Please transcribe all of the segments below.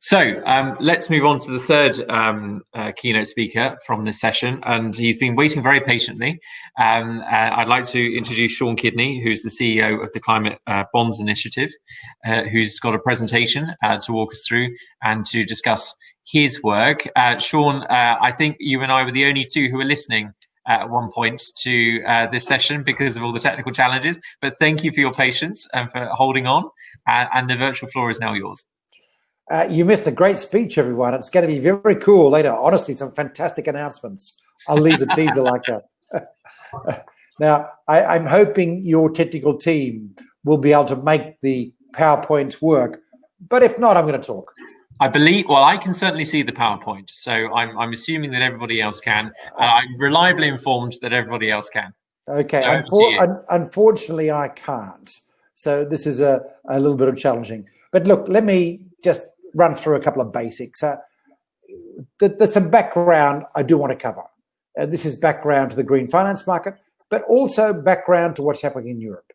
So let's move on to the third keynote speaker from this session, and he's been waiting very patiently. I'd like to introduce Sean Kidney, who's the CEO of the Climate Bonds Initiative, who's got a presentation to walk us through and to discuss his work. Sean, I think you and I were the only two who were listening at one point to this session because of all the technical challenges, but thank you for your patience and for holding on, and the virtual floor is now yours. You missed a great speech, everyone. It's going to be very cool later. Honestly, some fantastic announcements. I'll leave the teaser like that. Now, I'm hoping your technical team will be able to make the PowerPoint work. But if not, I'm going to talk. I believe, well, I can certainly see the PowerPoint. So I'm assuming that everybody else can. I'm reliably informed that everybody else can. Okay. Unfortunately, I can't. So this is a little bit of challenging. But look, let me just run through a couple of basics. There's some background I do want to cover. This is background to the green finance market, but also background to what's happening in Europe.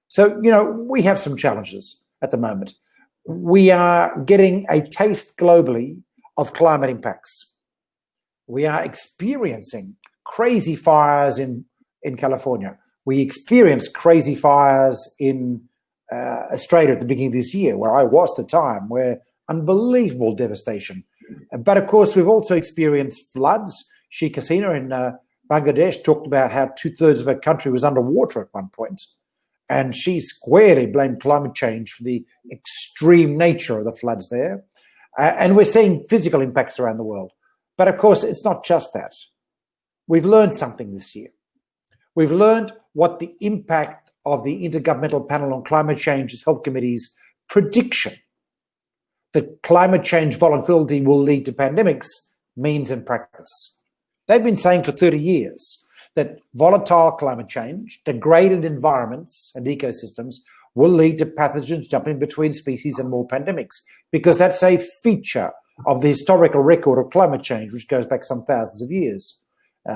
So, we have some challenges at the moment. We are getting a taste globally of climate impacts. We are experiencing crazy fires in California. We experienced crazy fires in Australia at the beginning of this year, where I was at the time, where unbelievable devastation. But of course, we've also experienced floods. Sheikh Hasina in Bangladesh talked about how 2/3 of her country was underwater at one point. And she squarely blamed climate change for the extreme nature of the floods there. And we're seeing physical impacts around the world. But of course, it's not just that. We've learned something this year. We've learned what the impact of the Intergovernmental Panel on Climate Change's Health Committee's prediction that climate change volatility will lead to pandemics means in practice. They've been saying for 30 years that volatile climate change, degraded environments and ecosystems will lead to pathogens jumping between species and more pandemics, because that's a feature of the historical record of climate change, which goes back some thousands of years.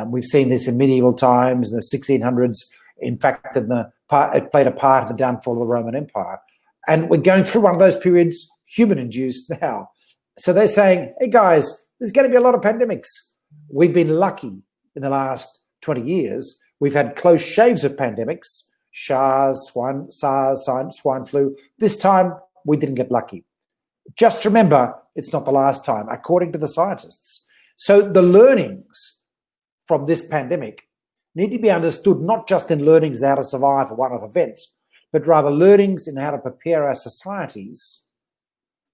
We've seen this in medieval times, in the 1600s. In fact, it played a part in the downfall of the Roman Empire. And we're going through one of those periods, human-induced now. So they're saying, hey, guys, there's going to be a lot of pandemics. We've been lucky in the last 20 years. We've had close shaves of pandemics, SARS, swine flu. This time, we didn't get lucky. Just remember, it's not the last time, according to the scientists. So the learnings from this pandemic need to be understood not just in learnings how to survive a one-off event, but rather learnings in how to prepare our societies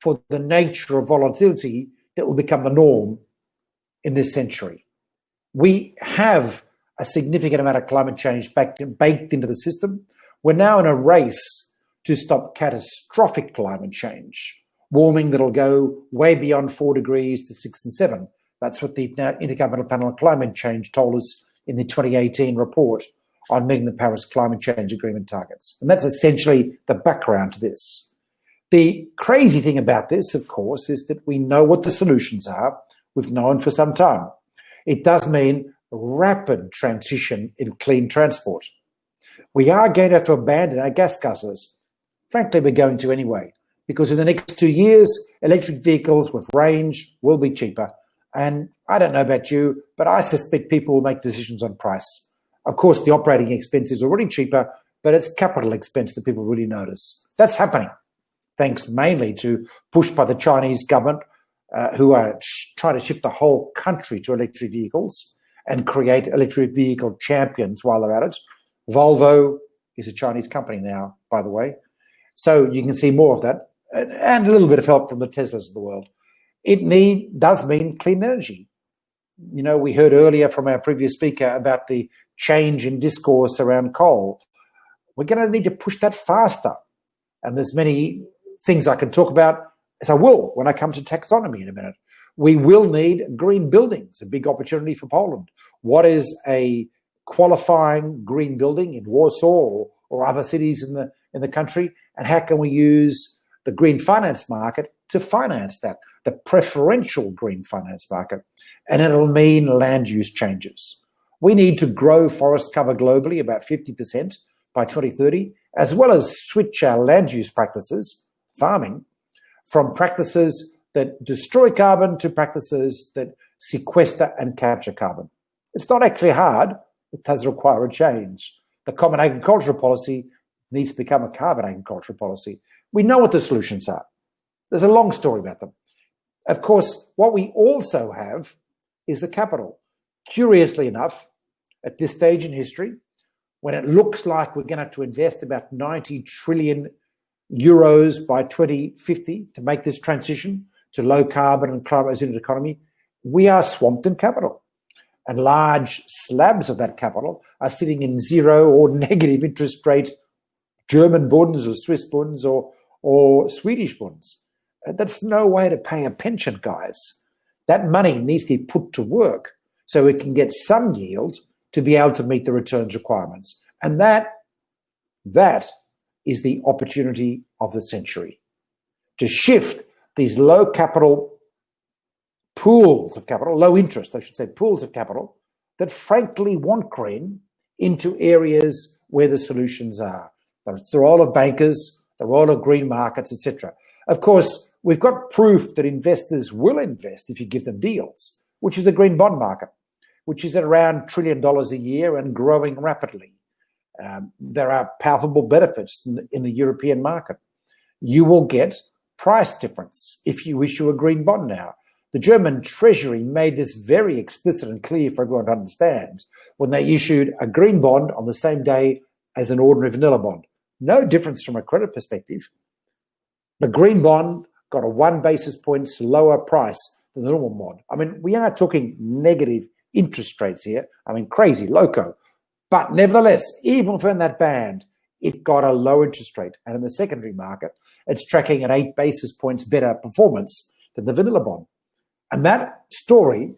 for the nature of volatility that will become the norm in this century. We have a significant amount of climate change baked into the system. We're now in a race to stop catastrophic climate change, warming that'll go way beyond 4 degrees to 6 and 7. That's what the Intergovernmental Panel on Climate Change told us in the 2018 report on meeting the Paris Climate Change Agreement targets. And that's essentially the background to this. The crazy thing about this, of course, is that we know what the solutions are. We've known for some time. It does mean rapid transition in clean transport. We are going to have to abandon our gas guzzlers. Frankly, we're going to anyway, because in the next 2 years, electric vehicles with range will be cheaper. And I don't know about you, but I suspect people will make decisions on price. Of course, the operating expense is already cheaper, but it's capital expense that people really notice. That's happening, thanks mainly to push by the Chinese government, who are trying to shift the whole country to electric vehicles and create electric vehicle champions while they're at it. Volvo is a Chinese company now, by the way. So you can see more of that, and a little bit of help from the Teslas of the world. It does mean clean energy. We heard earlier from our previous speaker about the change in discourse around coal. We're going to need to push that faster. And there's many things I can talk about, as I will when I come to taxonomy in a minute. We will need green buildings, a big opportunity for Poland. What is a qualifying green building in Warsaw or other cities in the country? And how can we use the green finance market to finance that, the preferential green finance market? And it'll mean land use changes. We need to grow forest cover globally about 50% by 2030, as well as switch our land use practices, farming, from practices that destroy carbon to practices that sequester and capture carbon. It's not actually hard. It does require a change. The common agricultural policy needs to become a carbon agricultural policy. We know what the solutions are. There's a long story about them. Of course, what we also have is the capital. Curiously enough, at this stage in history, when it looks like we're going to have to invest about 90 trillion euros by 2050 to make this transition to low carbon and climate resilient economy, we are swamped in capital. And large slabs of that capital are sitting in zero or negative interest rate German bonds or Swiss bonds or Swedish bonds. That's no way to pay a pension, guys. That money needs to be put to work so it can get some yield to be able to meet the returns requirements. And that is the opportunity of the century, to shift these low capital pools of capital, low interest, I should say, pools of capital that frankly want green into areas where the solutions are. It's the role of bankers, the role of green markets, etc. Of course, we've got proof that investors will invest if you give them deals, which is the green bond market, which is at around $1 trillion a year and growing rapidly. There are palpable benefits in the European market. You will get price difference if you issue a green bond now. The German Treasury made this very explicit and clear for everyone to understand when they issued a green bond on the same day as an ordinary vanilla bond. No difference from a credit perspective. The green bond got a 1 basis points lower price than the normal bond. I mean, we are talking negative interest rates here. I mean, crazy, loco. But nevertheless, even within that band, it got a low interest rate. And in the secondary market, it's tracking at 8 basis points better performance than the vanilla bond. And that story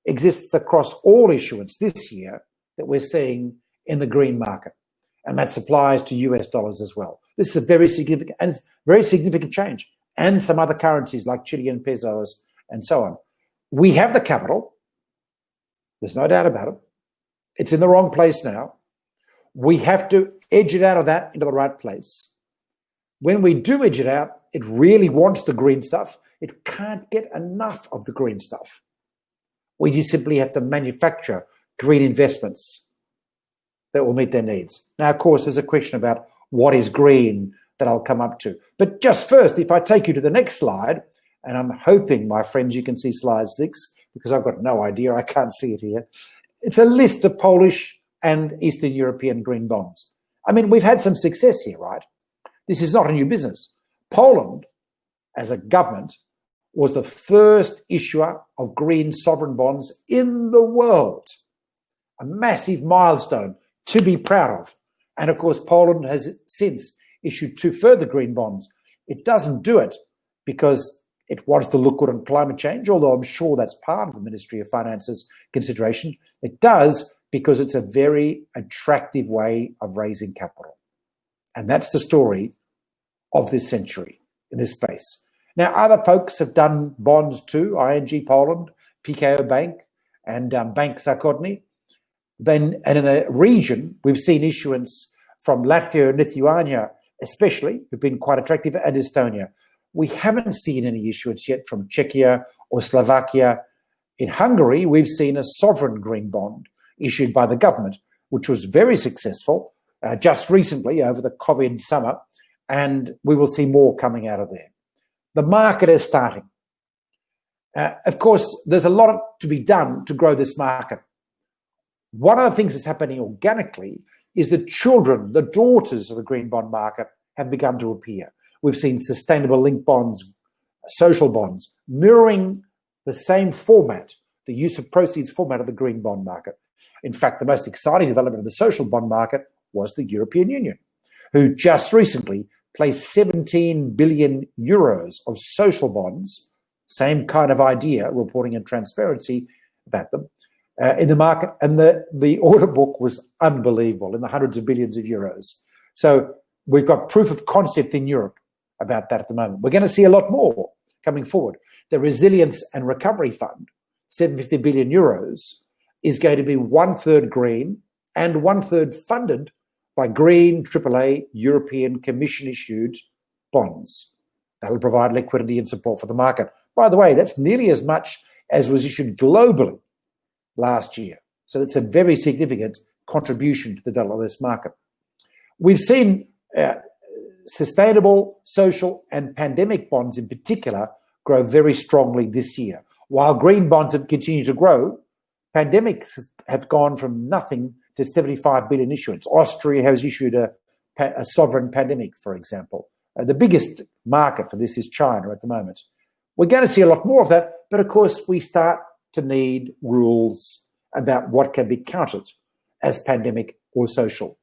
exists across all issuance this year that we're seeing in the green market. And that applies to US dollars as well. This is a very significant change. And some other currencies like Chilean pesos and so on. We have the capital. There's no doubt about it. It's in the wrong place now. We have to edge it out of that into the right place. When we do edge it out, it really wants the green stuff. It can't get enough of the green stuff. We just simply have to manufacture green investments that will meet their needs. Now, of course, there's a question about what is green that I'll come up to. But just first, if I take you to the next slide, and I'm hoping, my friends, you can see slide 6, because I've got no idea, I can't see it here. It's a list of Polish and Eastern European green bonds. I mean, we've had some success here, right? This is not a new business. Poland, as a government, was the first issuer of green sovereign bonds in the world. A massive milestone to be proud of. And of course, Poland has since issued 2 further green bonds. It doesn't do it because it wants to look good on climate change, although I'm sure that's part of the Ministry of Finance's consideration. It does because it's a very attractive way of raising capital. And that's the story of this century in this space. Now, other folks have done bonds too, ING Poland, PKO Bank, and Bank Zakotny. And in the region, we've seen issuance from Latvia and Lithuania, especially, who've been quite attractive, and Estonia. We haven't seen any issuance yet from Czechia or Slovakia. In Hungary, we've seen a sovereign green bond issued by the government, which was very successful just recently over the COVID summer, and we will see more coming out of there. The market is starting. Of course, there's a lot to be done to grow this market. One of the things that's happening organically is the children, the daughters of the green bond market have begun to appear. We've seen sustainable linked bonds, social bonds, mirroring the same format, the use of proceeds format of the green bond market. In fact, the most exciting development of the social bond market was the European Union, who just recently placed 17 billion euros of social bonds, same kind of idea, reporting and transparency about them, in the market. And the order book was unbelievable, in the hundreds of billions of euros. So we've got proof of concept in Europe about that at the moment. We're going to see a lot more coming forward. The Resilience and Recovery Fund, 750 billion euros, is going to be 1/3 green and 1/3 funded by green AAA European Commission issued bonds. That will provide liquidity and support for the market. By the way, that's nearly as much as was issued globally last year. So it's a very significant contribution to the development of this market. We've seen sustainable, social, and pandemic bonds in particular grow very strongly this year. While green bonds have continued to grow, pandemics have gone from nothing to 75 billion issuance. Austria has issued a sovereign pandemic, for example. The biggest market for this is China at the moment. We're going to see a lot more of that, but of course we start to need rules about what can be counted as pandemic or social.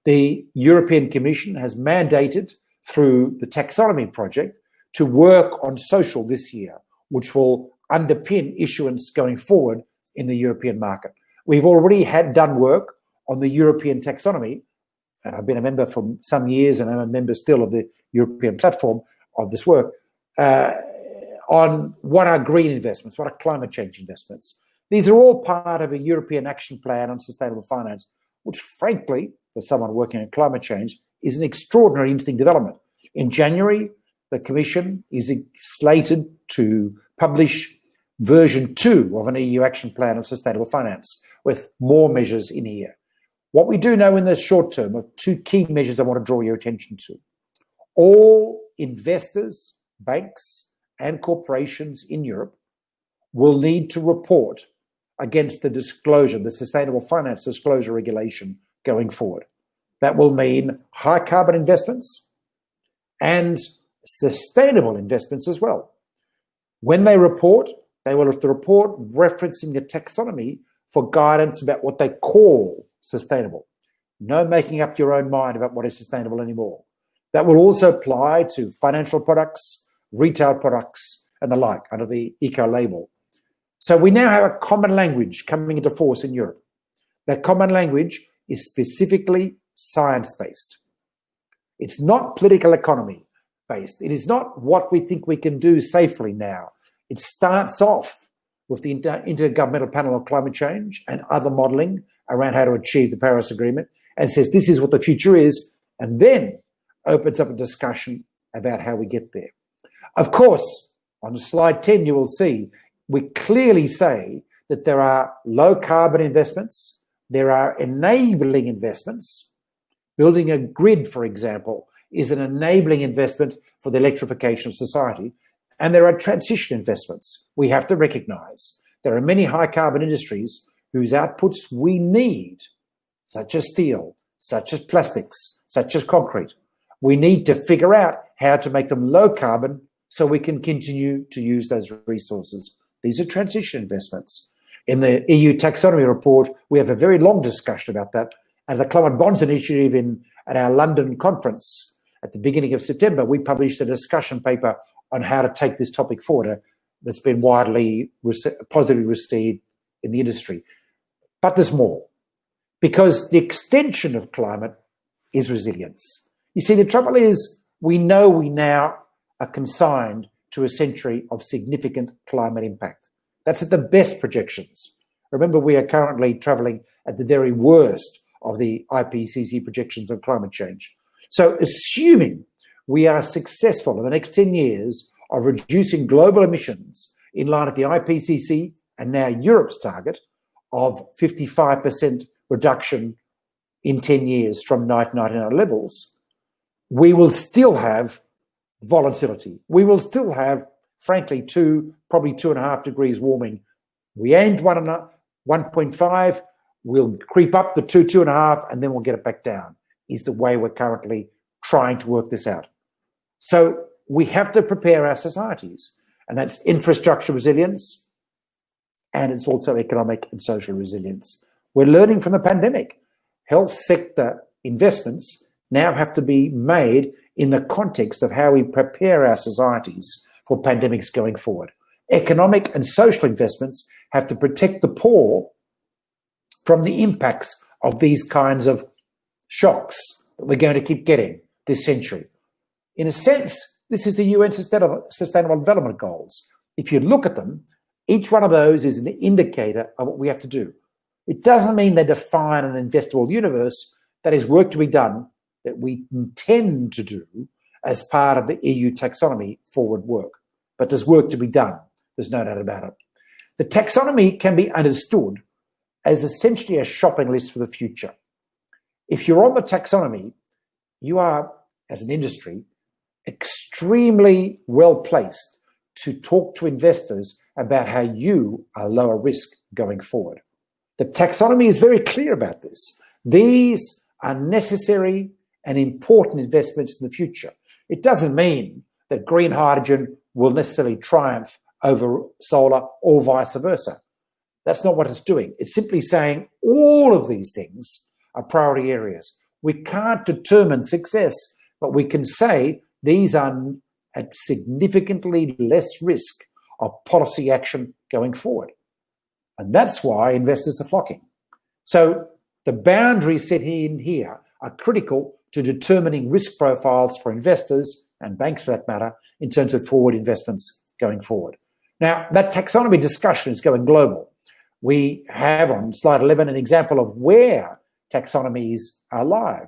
The European Commission has mandated through the taxonomy project to work on social this year, which will underpin issuance going forward in the European market. We've already done work on the European taxonomy, and I've been a member for some years, and I'm a member still of the European platform of this work, on what are green investments, what are climate change investments. These are all part of a European action plan on sustainable finance, which frankly, for someone working on climate change, is an extraordinary, interesting development. In January, the Commission is slated to publish version 2 of an EU action plan on sustainable finance with more measures in here. What we do know in the short term are 2 key measures I want to draw your attention to. All investors, banks, and corporations in Europe will need to report against the disclosure, the Sustainable Finance Disclosure Regulation going forward. That will mean high carbon investments and sustainable investments as well. When they report, they will have to report referencing the taxonomy for guidance about what they call sustainable. No making up your own mind about what is sustainable anymore. That will also apply to financial products, retail products, and the like under the eco label. So we now have a common language coming into force in Europe. That common language is specifically science-based. It's not political economy based. It is not what we think we can do safely now. It starts off with the Intergovernmental Panel on Climate Change and other modelling around how to achieve the Paris Agreement and says this is what the future is, and then opens up a discussion about how we get there. Of course, on slide 10, you will see we clearly say that there are low carbon investments, there are enabling investments. Building a grid, for example, is an enabling investment for the electrification of society. And there are transition investments. We have to recognize there are many high carbon industries whose outputs we need, such as steel, such as plastics, such as concrete. We need to figure out how to make them low carbon so we can continue to use those resources. These are transition investments. In the EU taxonomy report, we have a very long discussion about that. And the Climate Bonds Initiative at our London conference at the beginning of September, we published a discussion paper on how to take this topic forward that's been widely positively received in the industry. But there's more, because the extension of climate is resilience. You see, the trouble is we know we now are consigned to a century of significant climate impact. That's at the best projections. Remember, we are currently travelling at the very worst of the IPCC projections on climate change. So assuming we are successful in the next 10 years of reducing global emissions in line with the IPCC and now Europe's target of 55% reduction in 10 years from 1999 levels, we will still have volatility. We will still have, frankly, probably 2.5 degrees warming. We aimed 1.5, we'll creep up to 2.5, and then we'll get it back down, is the way we're currently trying to work this out. So we have to prepare our societies, and that's infrastructure resilience, and it's also economic and social resilience. We're learning from the pandemic. Health sector investments now have to be made in the context of how we prepare our societies for pandemics going forward. Economic and social investments have to protect the poor from the impacts of these kinds of shocks that we're going to keep getting this century. In a sense, this is the UN Sustainable Development Goals. If you look at them, each one of those is an indicator of what we have to do. It doesn't mean they define an investable universe. That is work to be done that we intend to do as part of the EU taxonomy forward work. but there's work to be done. There's no doubt about it. The taxonomy can be understood as essentially a shopping list for the future. If you're on the taxonomy, you are, as an industry, extremely well placed to talk to investors about how you are lower risk going forward. The taxonomy is very clear about this. These are necessary and important investments in the future. It doesn't mean that green hydrogen will necessarily triumph over solar or vice versa. That's not what it's doing. It's simply saying all of these things are priority areas. We can't determine success, but we can say these are at significantly less risk of policy action going forward. And that's why investors are flocking. So the boundaries set in here are critical to determining risk profiles for investors and banks for that matter in terms of forward investments going forward. Now, that taxonomy discussion is going global. We have on slide 11 an example of where taxonomies are live.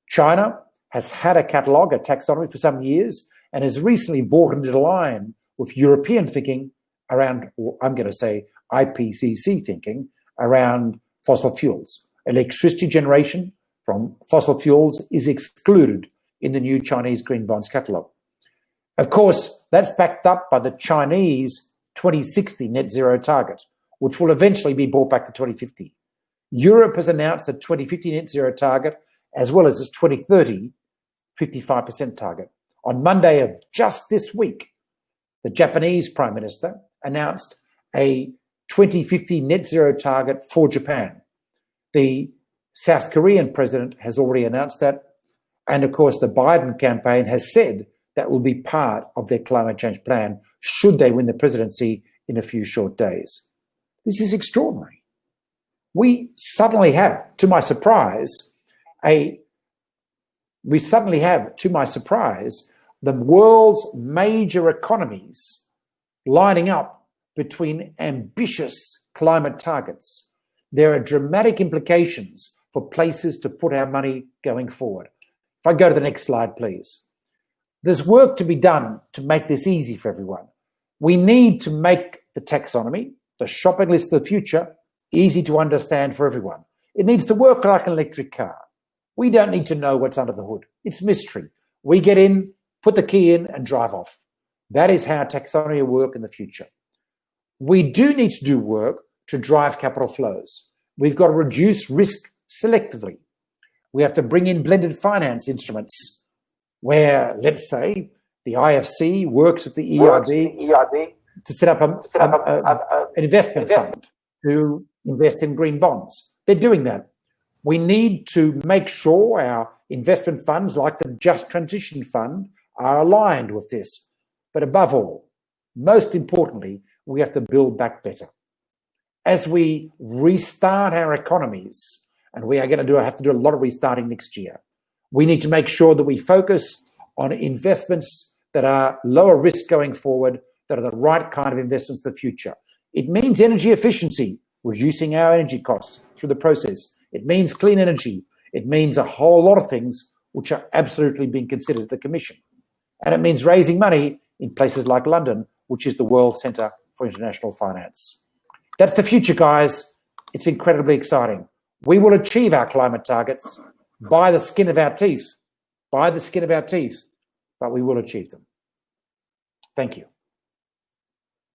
China has had a catalogue, a taxonomy for some years, and has recently brought into line with European thinking around, I'm going to say IPCC thinking, around fossil fuels. Electricity generation from fossil fuels is excluded in the new Chinese green bonds catalogue. Of course, that's backed up by the Chinese 2060 net zero target, which will eventually be brought back to 2050. Europe has announced a 2050 net zero target, as well as its 2030 55% target. On Monday of just this week, the Japanese Prime Minister announced a 2050 net zero target for Japan. The South Korean president has already announced that. And of course, the Biden campaign has said that will be part of their climate change plan should they win the presidency in a few short days. This is extraordinary. We suddenly have, to my surprise, the world's major economies lining up between ambitious climate targets. There are dramatic implications for places to put our money going forward. If I go to the next slide, please. There's work to be done to make this easy for everyone. We need to make the taxonomy, the shopping list of the future, easy to understand for everyone. It needs to work like an electric car. We don't need to know what's under the hood. It's mystery. We get in, put the key in, and drive off. That is how taxonomy will work in the future. We do need to do work to drive capital flows. We've got to reduce risk selectively. We have to bring in blended finance instruments where, let's say, the IFC works with the EIB to set up an investment fund to invest in green bonds. They're doing that. We need to make sure our investment funds, like the Just Transition Fund, are aligned with this. But above all, most importantly, we have to build back better. As we restart our economies, and we are going to have to do a lot of restarting next year, we need to make sure that we focus on investments that are lower risk going forward, that are the right kind of investments for the future. It means energy efficiency, reducing our energy costs through the process. It means clean energy. It means a whole lot of things which are absolutely being considered at the Commission. And it means raising money in places like London, which is the world centre for international finance. That's the future, guys. It's incredibly exciting. We will achieve our climate targets by the skin of our teeth, but we will achieve them. Thank you.